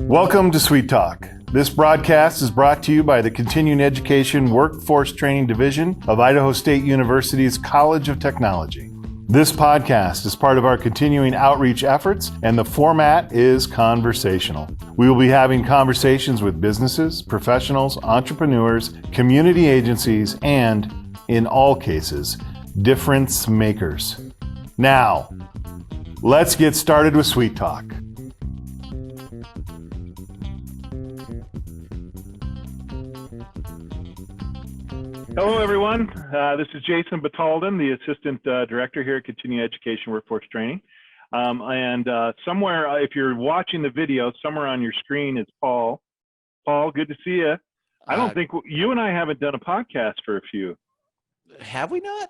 Welcome to Sweet Talk. This broadcast is brought to you by the Continuing Education Workforce Training Division of Idaho State University's College of Technology. This podcast is part of our continuing outreach efforts, and the format is conversational. We will be having conversations with businesses, professionals, entrepreneurs, community agencies, and, in all cases, difference makers. Now, let's get started with Sweet Talk. Hello, everyone. This is Jason Batalden, the Assistant Director here at Continuing Education Workforce Training. Somewhere, if you're watching the video, somewhere on your screen is Paul. Paul, good to see you. I don't think you and I haven't done a podcast for a few. Have we not?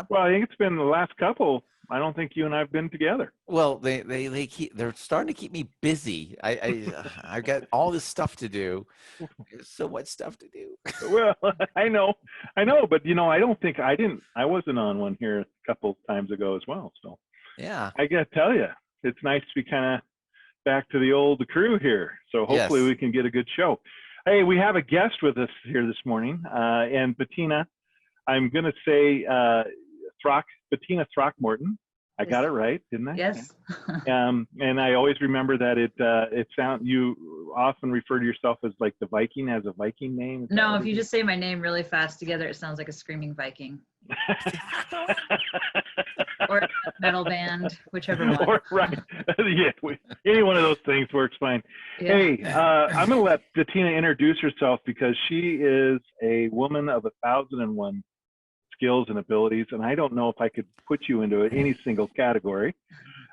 Well, I think it's been the last couple. I don't think you and I have been together. Well, they're starting to keep me busy. I've got all this stuff to do. There's so much stuff to do. Well, I know, but I wasn't on one here a couple times ago as well. So yeah, I got to tell you, it's nice to be kind of back to the old crew here. So hopefully we can get a good show. Hey, we have a guest with us here this morning, and Bettina, I'm going to say Bettina Throckmorton. I got it right, didn't I? Yes. And I always remember that you often refer to yourself as like the Viking, as a Viking name. No, if you just say my name really fast together, it sounds like a screaming Viking. Or a metal band, whichever one. Right. Yeah, any one of those things works fine. Yeah. Hey, I'm going to let Bettina introduce herself because she is a woman of 1,001 skills and abilities, and I don't know if I could put you into any single category.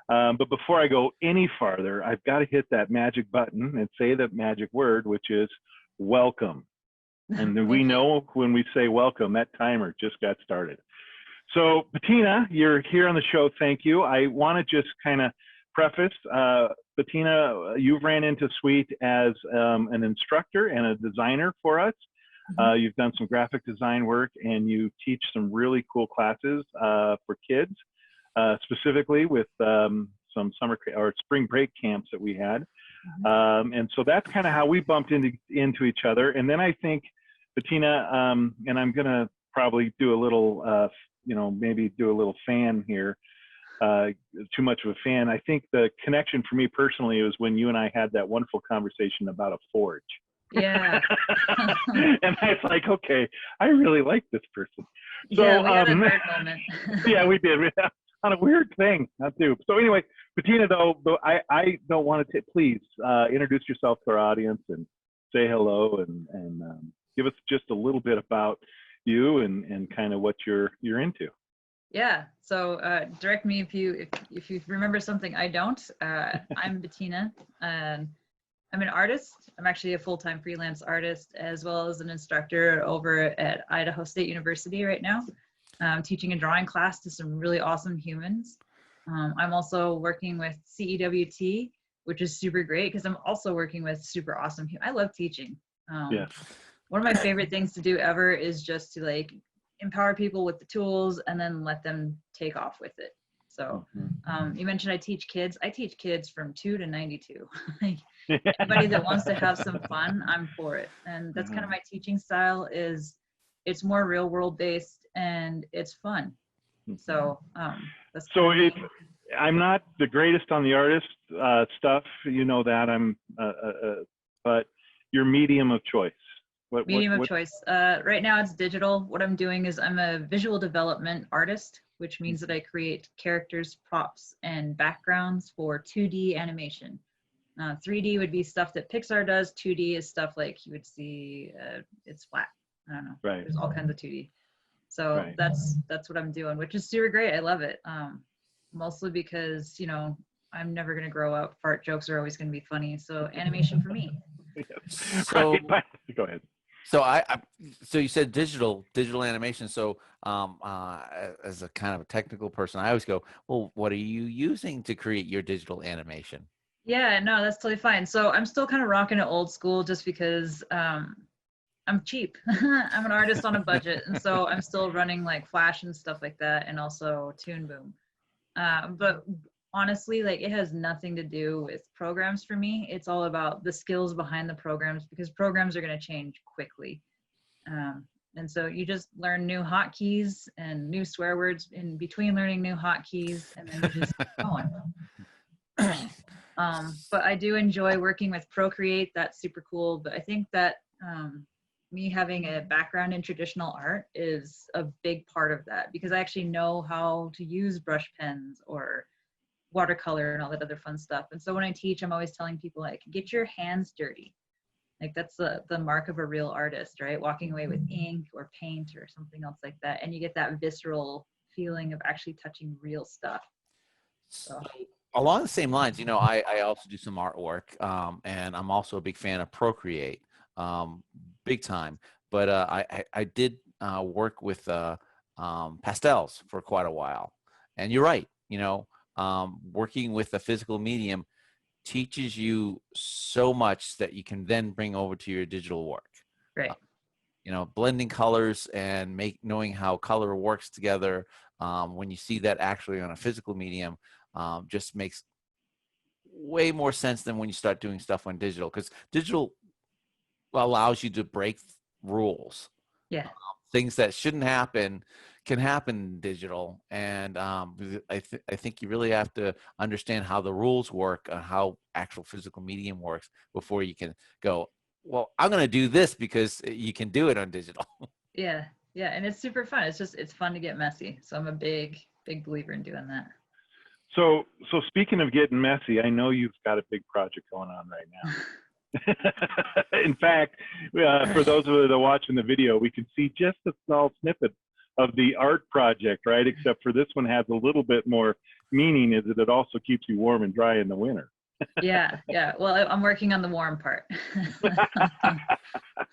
But before I go any farther, I've got to hit that magic button and say that magic word, which is welcome. And we know when we say welcome, that timer just got started. So Bettina, you're here on the show. Thank you. I want to just kind of preface, Bettina, you've ran into SEWT as an instructor and a designer for us. You've done some graphic design work, and you teach some really cool classes for kids, specifically with some summer or spring break camps that we had. And so that's kind of how we bumped into each other. And then I think, Bettina, and I'm going to probably do a little, maybe do a little fan here, too much of a fan. I think the connection for me personally was when you and I had that wonderful conversation about a forge. Yeah. And I was like, okay, I really like this person. So, yeah, we had a nerd moment. Yeah, we did. On a weird thing, not to. So anyway, Bettina, though I don't want to please introduce yourself to our audience and say hello and give us just a little bit about you and kind of what you're into. Yeah. So direct me if you remember something I don't. I'm Bettina. I'm an artist. I'm actually a full-time freelance artist as well as an instructor over at Idaho State University right now. I'm teaching a drawing class to some really awesome humans. I'm also working with CEWT, which is super great because I'm also working with super awesome humans. I love teaching. Yeah. One of my favorite things to do ever is just to like empower people with the tools and then let them take off with it. So you mentioned I teach kids. I teach kids from 2 to 92. Anybody that wants to have some fun, I'm for it. And that's kind of my teaching style is it's more real world based and it's fun. So that's so I'm not the greatest on the artist stuff, you know that but your medium of choice. Medium of choice. Right now it's digital. What I'm doing is I'm a visual development artist, which means that I create characters, props, and backgrounds for 2D animation. 3D would be stuff that Pixar does. 2D is stuff like you would see, it's flat. I don't know. Right. There's all kinds of 2D. So that's what I'm doing, which is super great. I love it. Mostly because, I'm never going to grow up. Fart jokes are always going to be funny. So animation for me. So, go ahead. So so you said digital animation. So as a kind of a technical person, I always go, well, what are you using to create your digital animation? Yeah, no, that's totally fine. So I'm still kind of rocking it old school just because I'm cheap. I'm an artist on a budget, and so I'm still running like Flash and stuff like that, and also Toon Boom. But honestly, like it has nothing to do with programs for me. It's all about the skills behind the programs, because programs are going to change quickly. And so you just learn new hotkeys and new swear words in between learning new hotkeys, and then you just keep going. But I do enjoy working with Procreate. That's super cool. But I think that me having a background in traditional art is a big part of that, because I actually know how to use brush pens or watercolor and all that other fun stuff. And so when I teach, I'm always telling people, like, get your hands dirty. Like that's the mark of a real artist, right? Walking away with ink or paint or something else like that. And you get that visceral feeling of actually touching real stuff. So along the same lines, you know, I also do some artwork, and I'm also a big fan of Procreate, big time. But I did work with pastels for quite a while. And you're right, you know, working with a physical medium teaches you so much that you can then bring over to your digital work. right. You know, blending colors and knowing how color works together, when you see that actually on a physical medium, just makes way more sense than when you start doing stuff on digital, because digital allows you to break rules. Yeah. Things that shouldn't happen can happen in digital, and I think you really have to understand how the rules work and how actual physical medium works before you can go, well, I'm going to do this because you can do it on digital. Yeah. Yeah. And it's super fun. It's fun to get messy. So I'm a big believer in doing that. So speaking of getting messy, I know you've got a big project going on right now. In fact, for those of you that are watching the video, we can see just a small snippet of the art project, right? Except for this one has a little bit more meaning, is that it also keeps you warm and dry in the winter. Yeah. Well, I'm working on the warm part.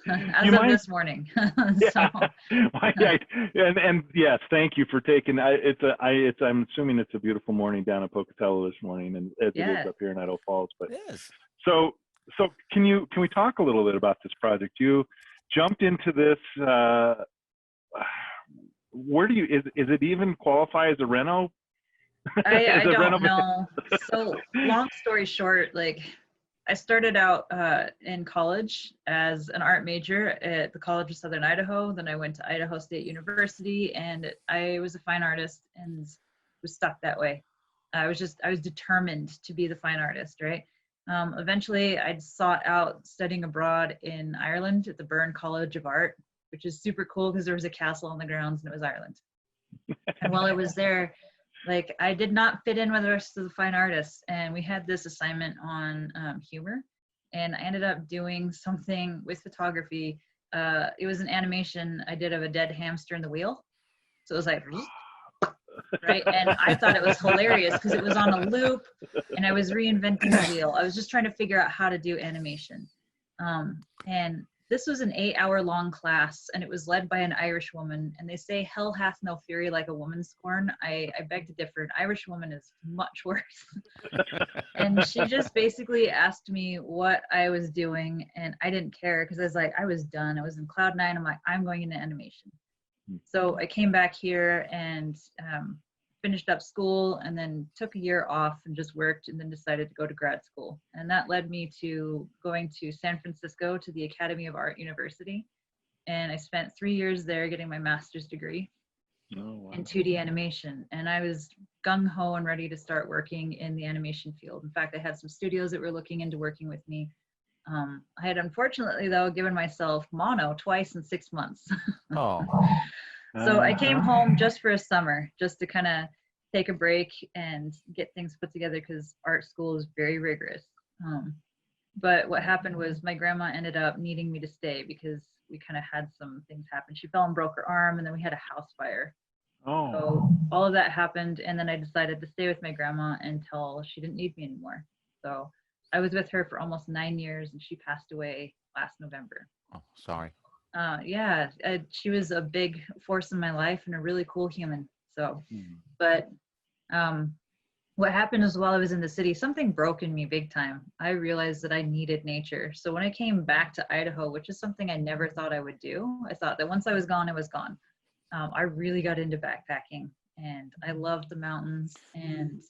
As You of mind? this morning. Yeah. So, And yes, thank you for taking. I'm assuming it's a beautiful morning down in Pocatello this morning, and as it Yeah. is up here in Idaho Falls. But Yes. so can we talk a little bit about this project? You jumped into this. Where do you is it even qualify as a reno? I don't know. So long story short, like I started out in college as an art major at the College of Southern Idaho. Then I went to Idaho State University, and I was a fine artist and was stuck that way. I was determined to be the fine artist, right? Eventually, I sought out studying abroad in Ireland at the Byrne College of Art, which is super cool because there was a castle on the grounds and it was Ireland. And while I was there, like I did not fit in with the rest of the fine artists, and we had this assignment on humor, and I ended up doing something with photography. It was an animation I did of a dead hamster in the wheel, so it was like right, and I thought it was hilarious because it was on a loop and I was reinventing the wheel. I was just trying to figure out how to do animation, and this was an 8-hour-long class, and it was led by an Irish woman. And they say, hell hath no fury like a woman scorn. I beg to differ. An Irish woman is much worse. And she just basically asked me what I was doing, and I didn't care because I was done. I was in cloud nine. I'm like, I'm going into animation. So I came back here and finished up school, and then took a year off and just worked, and then decided to go to grad school. And that led me to going to San Francisco to the Academy of Art University. And I spent 3 years there getting my master's degree in 2D animation. And I was gung-ho and ready to start working in the animation field. In fact, I had some studios that were looking into working with me. I had unfortunately, though, given myself mono twice in 6 months. Oh. So I came home just for a summer, just to kind of take a break and get things put together, because art school is very rigorous. But what happened was my grandma ended up needing me to stay because we kind of had some things happen. She fell and broke her arm, and then we had a house fire. Oh. So all of that happened, and then I decided to stay with my grandma until she didn't need me anymore. So I was with her for almost 9 years, and she passed away last November. Oh, sorry. Yeah, she was a big force in my life and a really cool human. So, but what happened is while I was in the city, something broke in me big time. I realized that I needed nature. So when I came back to Idaho, which is something I never thought I would do, I thought that once I was gone, I was gone. I really got into backpacking, and I loved the mountains. And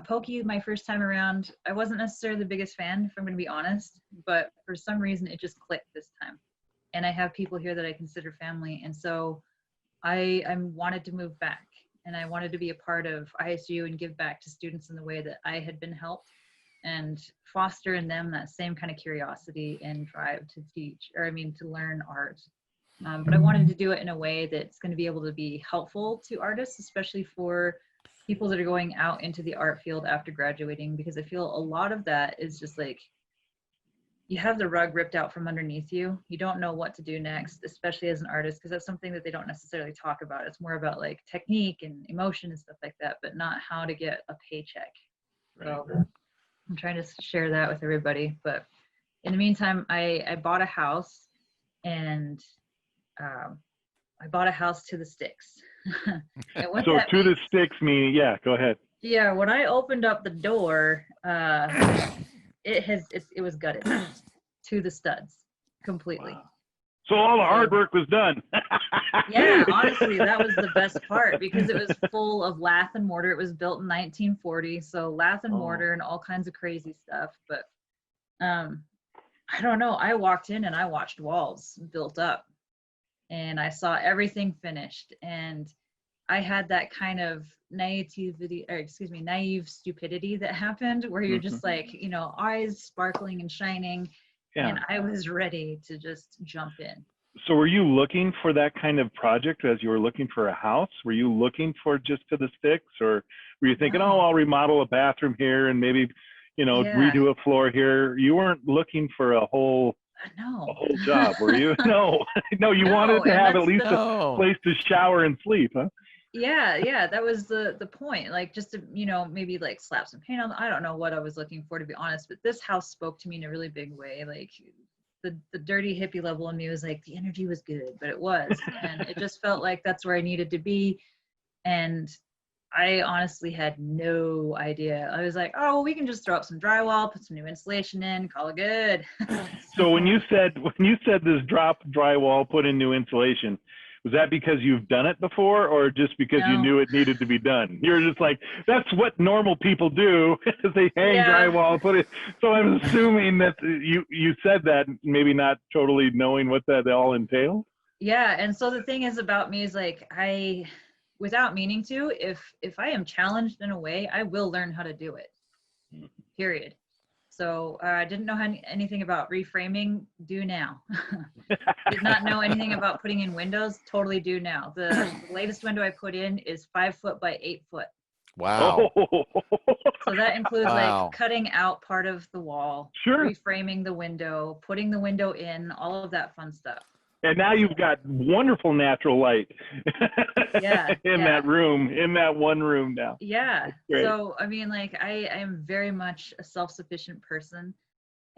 Pokey, my first time around, I wasn't necessarily the biggest fan, if I'm going to be honest, but for some reason it just clicked this time. And I have people here that I consider family. And so I wanted to move back, and I wanted to be a part of ISU and give back to students in the way that I had been helped, and foster in them that same kind of curiosity and drive to teach, or I mean, to learn art. But I wanted to do it in a way that's going to be able to be helpful to artists, especially for people that are going out into the art field after graduating, because I feel a lot of that is just like, you have the rug ripped out from underneath you. You don't know what to do next, especially as an artist, because that's something that they don't necessarily talk about. It's more about like technique and emotion and stuff like that, but not how to get a paycheck. So I'm trying to share that with everybody. But in the meantime, I bought a house, and I bought a house to the sticks. So to the sticks meaning, yeah, go ahead. Yeah, when I opened up the door, it was gutted to the studs completely. Wow. So all the hard work was done. Yeah, honestly, that was the best part, because it was full of lath and mortar. It was built in 1940, so lath and mortar and all kinds of crazy stuff. But I don't know. I walked in and I watched walls built up, and I saw everything finished, and I had that kind of naive stupidity that happened, where you're just like, you know, eyes sparkling and shining, and I was ready to just jump in. So were you looking for that kind of project as you were looking for a house? Were you looking for just to the sticks, or were you thinking, oh, I'll remodel a bathroom here and maybe, you know, redo a floor here? You weren't looking for a whole job, were you? No, you wanted to have at least a place to shower and sleep, huh? Yeah, that was the point. Like, just to, you know, maybe like slap some paint on. I don't know what I was looking for, to be honest, but this house spoke to me in a really big way. Like, the dirty hippie level in me was like, the energy was good, but it was, and it just felt like that's where I needed to be. And I honestly had no idea. I was like, oh, we can just throw up some drywall, put some new insulation in, call it good. So when you said this drop drywall, put in new insulation, was that because you've done it before, or just because you knew it needed to be done? You're just like, that's what normal people do. They hang drywall, put it. So I'm assuming that you said that, maybe not totally knowing what that all entails. Yeah, and so the thing is about me is like, without meaning to, if I am challenged in a way, I will learn how to do it. Period. So I didn't know anything about reframing, do now. Did not know anything about putting in windows, totally do now. The latest window I put in is 5 foot by 8 foot. Wow. So that includes like cutting out part of the wall, reframing the window, putting the window in, all of that fun stuff. And now you've got wonderful natural light in that room, in that one room now. Yeah. So, I mean, like, I am very much a self-sufficient person,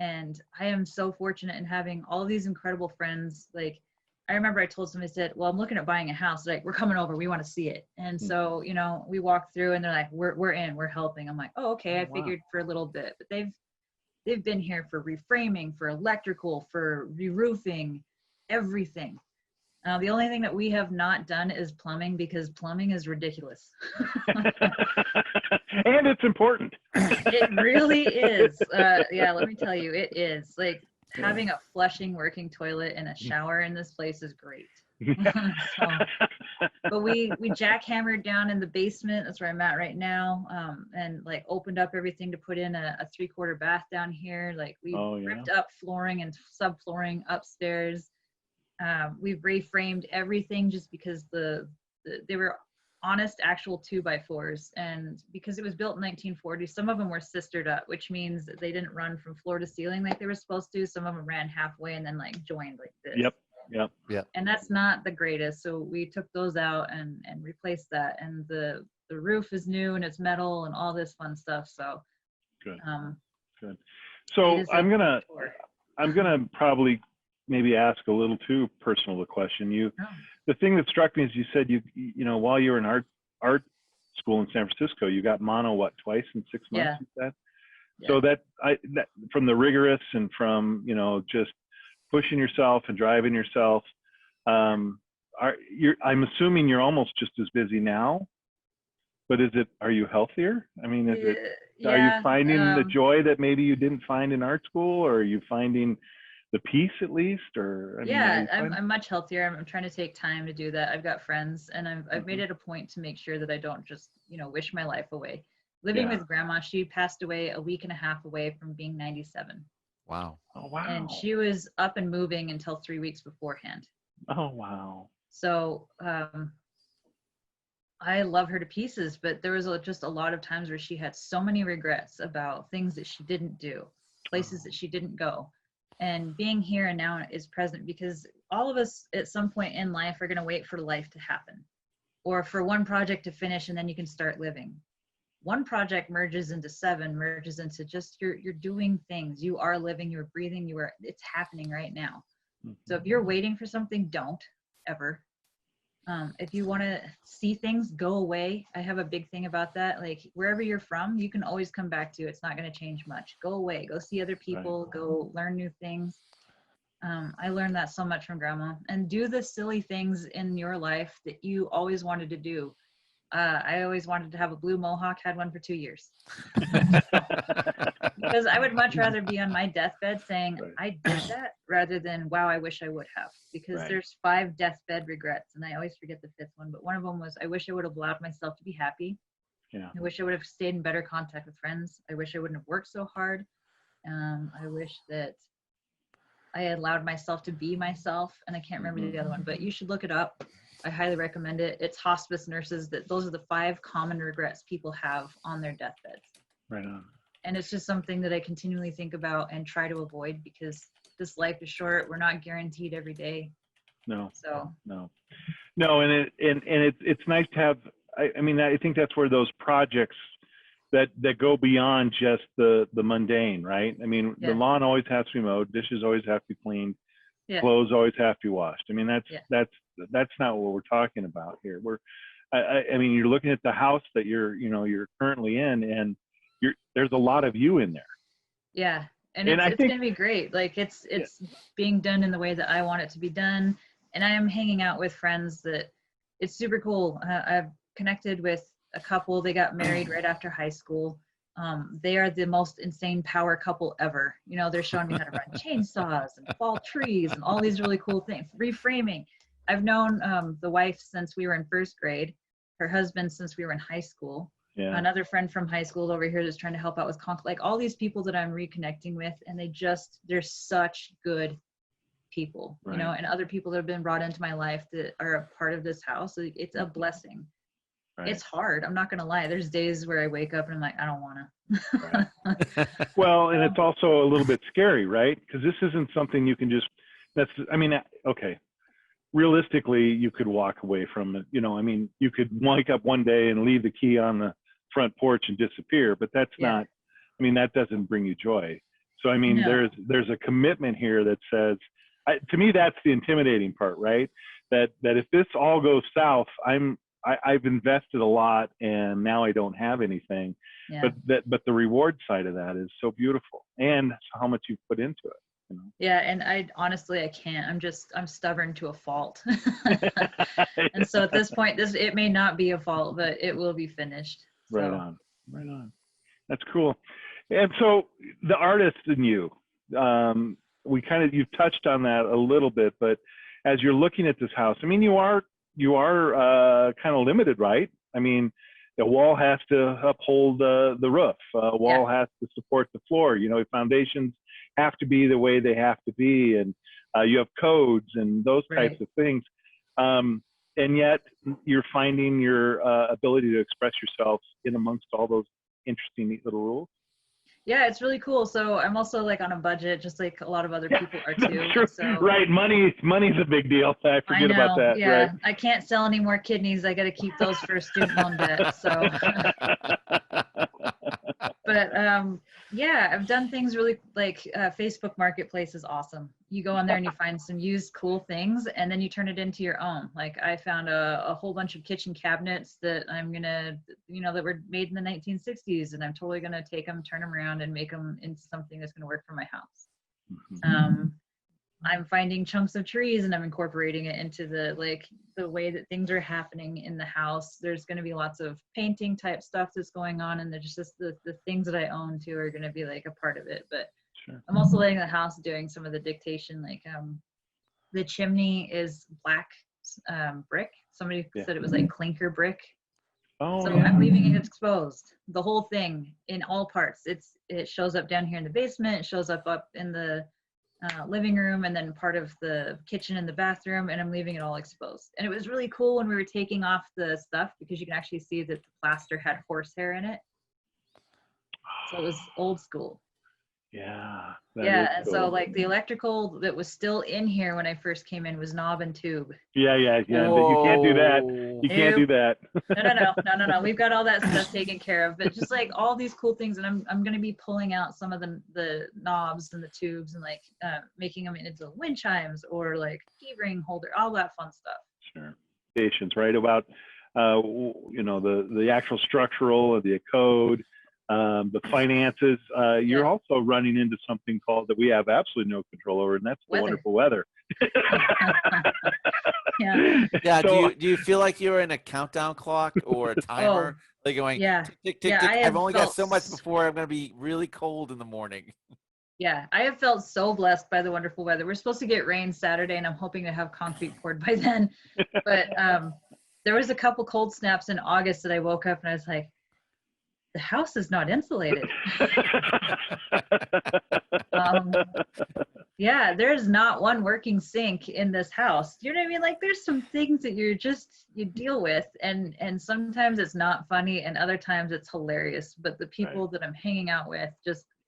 and I am so fortunate in having all these incredible friends. Like, I remember I told somebody, I said, well, I'm looking at buying a house. Like, we're coming over. We want to see it. And so, you know, we walked through and they're like, we're in, we're helping. I'm like, oh, okay. I figured for a little bit, but they've been here for reframing, for electrical, for re-roofing, everything. The only thing that we have not done is plumbing, because plumbing is ridiculous. And it's important. It really is. Yeah, let me tell you, it is. Like, having a flushing working toilet and a shower in this place is great. But we jackhammered down in the basement. That's where I'm at right now. And like opened up everything to put in a 3/4 bath down here. Like, we ripped up flooring and subflooring upstairs. We've reframed everything just because they were honest, actual 2x4s, and because it was built in 1940, some of them were sistered up, which means that they didn't run from floor to ceiling like they were supposed to. Some of them ran halfway and then like joined like this. Yep. And that's not the greatest. So we took those out and replaced that. And the roof is new and it's metal and all this fun stuff. So good. So I'm gonna probably maybe ask a little too personal a question. The thing that struck me is you said you know, while you were an art school in San Francisco. You got mono, what, twice in 6 months? Yeah. You said? Yeah. So that from the rigorous and from, you know, just pushing yourself and driving yourself, I'm assuming you're almost just as busy now, but are you healthier? I mean, are you finding the joy that maybe you didn't find in art school, or are you finding the peace at least? Or I'm much healthier. I'm trying to take time to do that. I've got friends, and I've made it a point to make sure that I don't just, you know, wish my life away. Living with grandma, she passed away a week and a half away from being 97. Wow. Oh, wow. And she was up and moving until 3 weeks beforehand. Oh, wow. So I love her to pieces, but there was just a lot of times where she had so many regrets about things that she didn't do, places that she didn't go. And being here and now is present, because all of us at some point in life are going to wait for life to happen, or for one project to finish and then you can start living. One project merges into 7, merges into just you're doing things. You are living, you're breathing, it's happening right now. So if you're waiting for something, don't ever. If you want to see things, go away. I have a big thing about that. Like, wherever you're from, you can always come back to. It's not going to change much. Go away, go see other people, go learn new things. I learned that so much from grandma. And do the silly things in your life that you always wanted to do. I always wanted to have a blue mohawk, had one for 2 years. Because I would much rather be on my deathbed saying, I did that, rather than, wow, I wish I would have. Because there's 5 deathbed regrets, and I always forget the 5th one. But one of them was, I wish I would have allowed myself to be happy. Yeah. I wish I would have stayed in better contact with friends. I wish I wouldn't have worked so hard. I wish that I had allowed myself to be myself. And I can't remember the other one, but you should look it up. I highly recommend it. It's hospice nurses. Those are the 5 common regrets people have on their deathbeds. Right on. And it's just something that I continually think about and try to avoid, because this life is short. We're not guaranteed every day. No. So no, and it's nice to have. I mean, I think that's where those projects that go beyond just the mundane, right? I mean, the lawn always has to be mowed, dishes always have to be cleaned, clothes always have to be washed. I mean, that's not what we're talking about here. I mean, you're looking at the house that you're currently in, and there's a lot of you in there. Yeah. And it's going to be great. Like it's being done in the way that I want it to be done. And I am hanging out with friends that it's super cool. I've connected with a couple. They got married right after high school. They are the most insane power couple ever. You know, they're showing me how to run chainsaws and fall trees and all these really cool things. Reframing. I've known the wife since we were in 1st grade, her husband since we were in high school. Yeah. Another friend from high school over here that's trying to help out with like all these people that I'm reconnecting with, and they're such good people, you know, and other people that have been brought into my life that are a part of this house. It's a blessing. Right. It's hard. I'm not going to lie. There's days where I wake up and I'm like, I don't want to. Right. Well, and it's also a little bit scary, right? Because this isn't something you can just, okay. Realistically, you could walk away from it. You know, I mean, you could wake up one day and leave the key on the front porch and disappear, but that's not, I mean, that doesn't bring you joy. So, I mean, there's a commitment here that says, to me, that's the intimidating part, right? That if this all goes south, I've invested a lot and now I don't have anything. Yeah. But the reward side of that is so beautiful, and how much you've put into it. You know? Yeah, and I can't. I'm stubborn to a fault. And so at this point, it may not be a fault, but it will be finished. So. Right on. That's cool. And so the artist in you, you've touched on that a little bit, but as you're looking at this house, I mean, you are kind of limited, right? I mean, the wall has to uphold the roof. A wall has to support the floor. You know, foundations have to be the way they have to be, and you have codes and those types of things. And yet you're finding your ability to express yourself in amongst all those interesting, neat little rules. Yeah, it's really cool. So I'm also like on a budget, just like a lot of other people are too. Sure. So, right, money's a big deal. I forget about that. Yeah, right? I can't sell any more kidneys. I got to keep those for student loan debt. So, but But yeah, I've done things really like Facebook Marketplace is awesome. You go on there and you find some used cool things, and then you turn it into your own. Like I found a whole bunch of kitchen cabinets that I'm gonna, that were made in the 1960s, and I'm totally gonna take them, turn them around, and make them into something that's gonna work for my house. I'm finding chunks of trees and I'm incorporating it into the way that things are happening in the house. There's going to be lots of painting type stuff that's going on, and there's just the things that I own too are going to be like a part of it. But sure. I'm also letting the house doing some of the dictation. Like the chimney is black brick. Somebody said it was like clinker brick. Oh, so yeah. I'm leaving it exposed, the whole thing in all parts. It shows up down here in the basement. It shows up in the living room, and then part of the kitchen and the bathroom, and I'm leaving it all exposed. And it was really cool when we were taking off the stuff, because you can actually see that the plaster had horsehair in it. So it was old school. Yeah. Yeah, and cool. So like the electrical that was still in here when I first came in was knob and tube. Yeah. Whoa. You can't do that. You can't do that. No. We've got all that stuff taken care of. But just like all these cool things, and I'm going to be pulling out some of the knobs and the tubes and like making them into wind chimes or like key ring holder, all that fun stuff. Sure. Patience, right? About the actual structural or the code. The finances, you're also running into something called that we have absolutely no control over, and that's the wonderful weather. Yeah. So, do you feel like you're in a countdown clock or a timer? Like going, tick, tick, tick, tick. I've only got so much before I'm going to be really cold in the morning. Yeah, I have felt so blessed by the wonderful weather. We're supposed to get rain Saturday, and I'm hoping to have concrete poured by then. But there was a couple cold snaps in August that I woke up and I was like, the house is not insulated. Yeah, there's not one working sink in this house. You know what I mean? Like there's some things that you deal with, and sometimes it's not funny and other times it's hilarious. But the people that I'm hanging out with,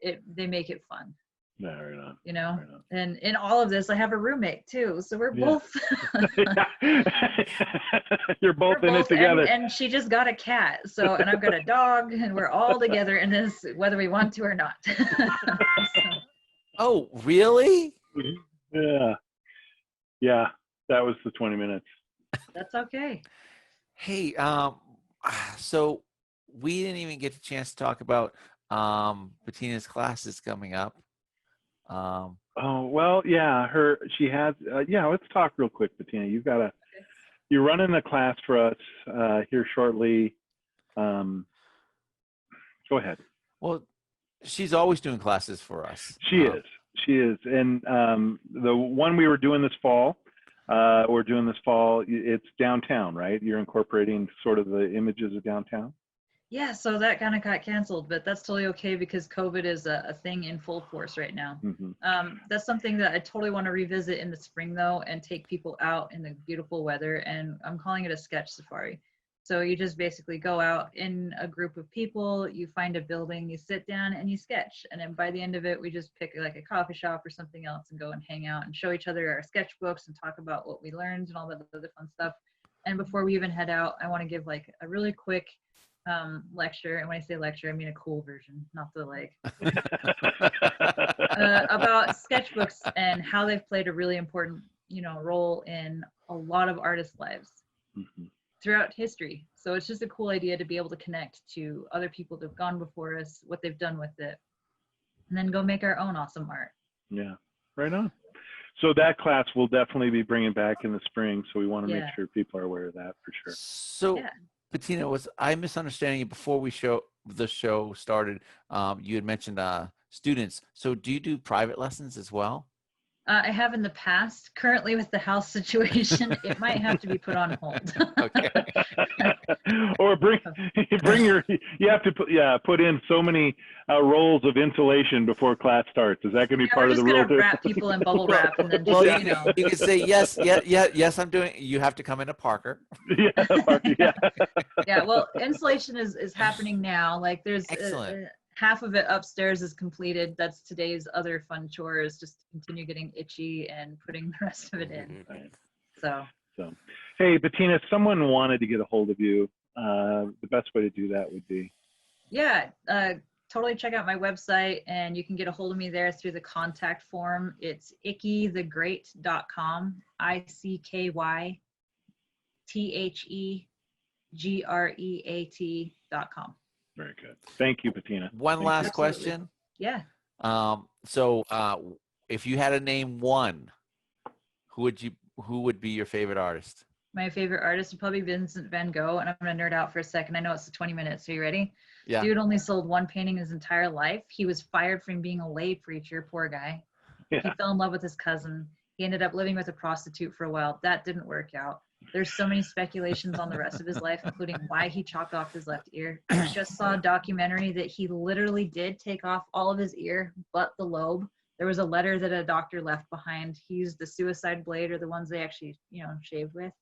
they make it fun. No, right on. Right on. And in all of this, I have a roommate too. So we're both. You're both in it together. And she just got a cat. So, and I've got a dog, and we're all together in this, whether we want to or not. Oh, really? Yeah. Yeah. That was the 20 minutes. That's okay. Hey, so we didn't even get the chance to talk about Bettina's classes coming up. Well, yeah, she has, let's talk real quick, Bettina. You're running a class for us here shortly. Go ahead. Well, she's always doing classes for us. She is. And the one we were doing this fall, it's downtown, right? You're incorporating sort of the images of downtown. Yeah, so that kind of got canceled, but that's totally okay because COVID is a thing in full force right now. Mm-hmm. That's something that I totally want to revisit in the spring, though, and take people out in the beautiful weather, and I'm calling it a sketch safari. So you just basically go out in a group of people, you find a building, you sit down, and you sketch. And then by the end of it, we just pick like a coffee shop or something else and go and hang out and show each other our sketchbooks and talk about what we learned and all that other fun stuff. And before we even head out, I want to give like a really quick lecture, and when I say lecture, I mean a cool version, not the about sketchbooks and how they've played a really important, role in a lot of artists' lives throughout history. So it's just a cool idea to be able to connect to other people that have gone before us, what they've done with it, and then go make our own awesome art. Yeah, right on. So that class will definitely be bringing back in the spring. So we want to make sure people are aware of that for sure. So. Yeah. Bettina, was I misunderstanding you before the show started? You had mentioned students. So do you do private lessons as well? I have in the past. Currently, with the house situation, it might have to be put on hold. Okay. Or bring your. You have to put in so many rolls of insulation before class starts. Is that going to be part of the rule? We're just going to wrap people in bubble wrap and then. Well, you can say yes. I'm doing. You have to come into Parker. Parker. Yeah. Yeah. Well, insulation is happening now. Like there's. Excellent. Half of it upstairs is completed. That's today's other fun chore, is just to continue getting itchy and putting the rest of it in. Right. So, hey, Bettina, if someone wanted to get a hold of you, the best way to do that would be? Yeah, totally check out my website, and you can get a hold of me there through the contact form. It's ickythegreat.com, ICKYTHEGREAT.com. Very good. Thank you, Bettina. One Thank last you. question. Yeah. So if you had to name one, who would be your favorite artist? My favorite artist would probably be Vincent van Gogh, and I'm going to nerd out for a second. I know it's 20 minutes. Are you ready? Yeah. Dude only sold one painting his entire life. He was fired from being a lay preacher, poor guy. Yeah. He fell in love with his cousin. He ended up living with a prostitute for a while. That didn't work out. There's so many speculations on the rest of his life, including why he chopped off his left ear. I just saw a documentary that he literally did take off all of his ear but the lobe. There was a letter that a doctor left behind. He used the suicide blade, or the ones they actually, shaved with.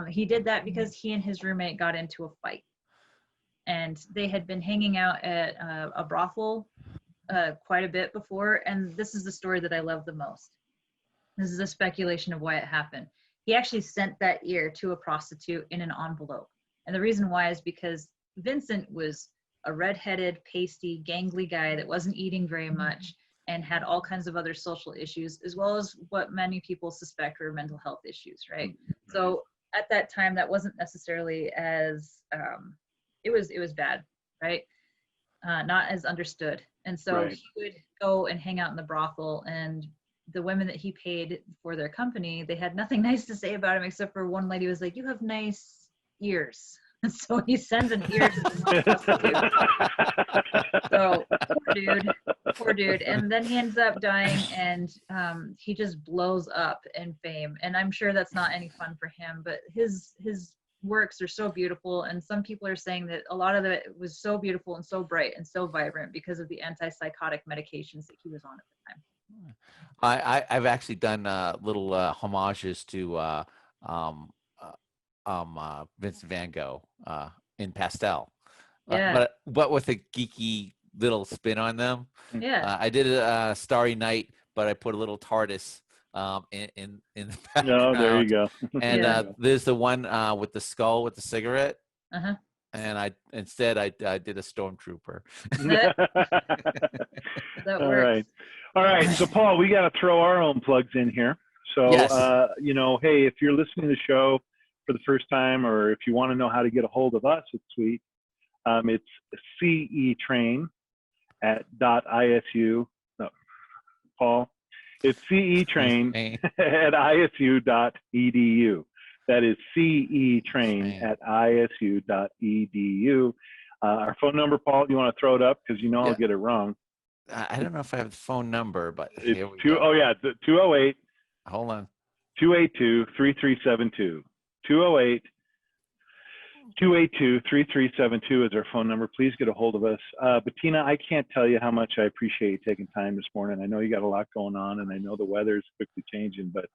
He did that because he and his roommate got into a fight. And they had been hanging out at a brothel quite a bit before. And this is the story that I love the most. This is a speculation of why it happened. He actually sent that ear to a prostitute in an envelope. And the reason why is because Vincent was a redheaded, pasty, gangly guy that wasn't eating very much and had all kinds of other social issues, as well as what many people suspect were mental health issues, right? So at that time, that wasn't necessarily as, it was bad, right? Not as understood. And so he would go and hang out in the brothel, and the women that he paid for their company, they had nothing nice to say about him, except for one lady was like, "You have nice ears." And so he sends an ear to the prostitute. So poor dude. And then he ends up dying, and he just blows up in fame. And I'm sure that's not any fun for him, but his works are so beautiful. And some people are saying that a lot of it was so beautiful and so bright and so vibrant because of the antipsychotic medications that he was on at the time. I've actually done little homages to Vincent van Gogh in pastel, but with a geeky little spin on them. Yeah, I did a Starry Night, but I put a little TARDIS in the background. No, there you go. And there's the one with the skull with the cigarette. Uh-huh. And I did a stormtrooper. That All works. right. So Paul, we got to throw our own plugs in here. So, Yes. Hey, if you're listening to the show for the first time, or if you want to know how to get a hold of us at CEWT, it's CETrain at .isu. No, Paul, it's CETrain at isu.edu. That is CETrain at isu.edu. Our phone number, Paul, you want to throw it up? Because I'll get it wrong. I don't know if I have the phone number, but It's here we go. 208. Hold on. 282-3372. 282-3372 is our phone number. Please get a hold of us. Bettina, I can't tell you how much I appreciate you taking time this morning. I know you got a lot going on, and I know the weather is quickly changing, but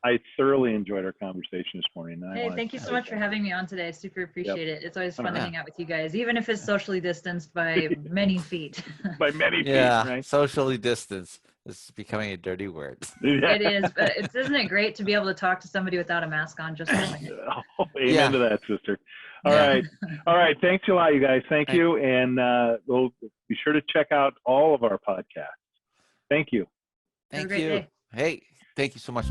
I thoroughly enjoyed our conversation this morning. Hey, thank you so much for having me on today. I super appreciate it. It's always fun to hang out with you guys, even if it's socially distanced by many feet. By many feet, right? Socially distanced. This is becoming a dirty word. It is, but isn't it great to be able to talk to somebody without a mask on just for a minute? Amen to that, sister. All right. Thanks a lot, you guys. Thank you. And we'll be sure to check out all of our podcasts. Thank you. Thank Have a great you. day. Hey, thank you so much.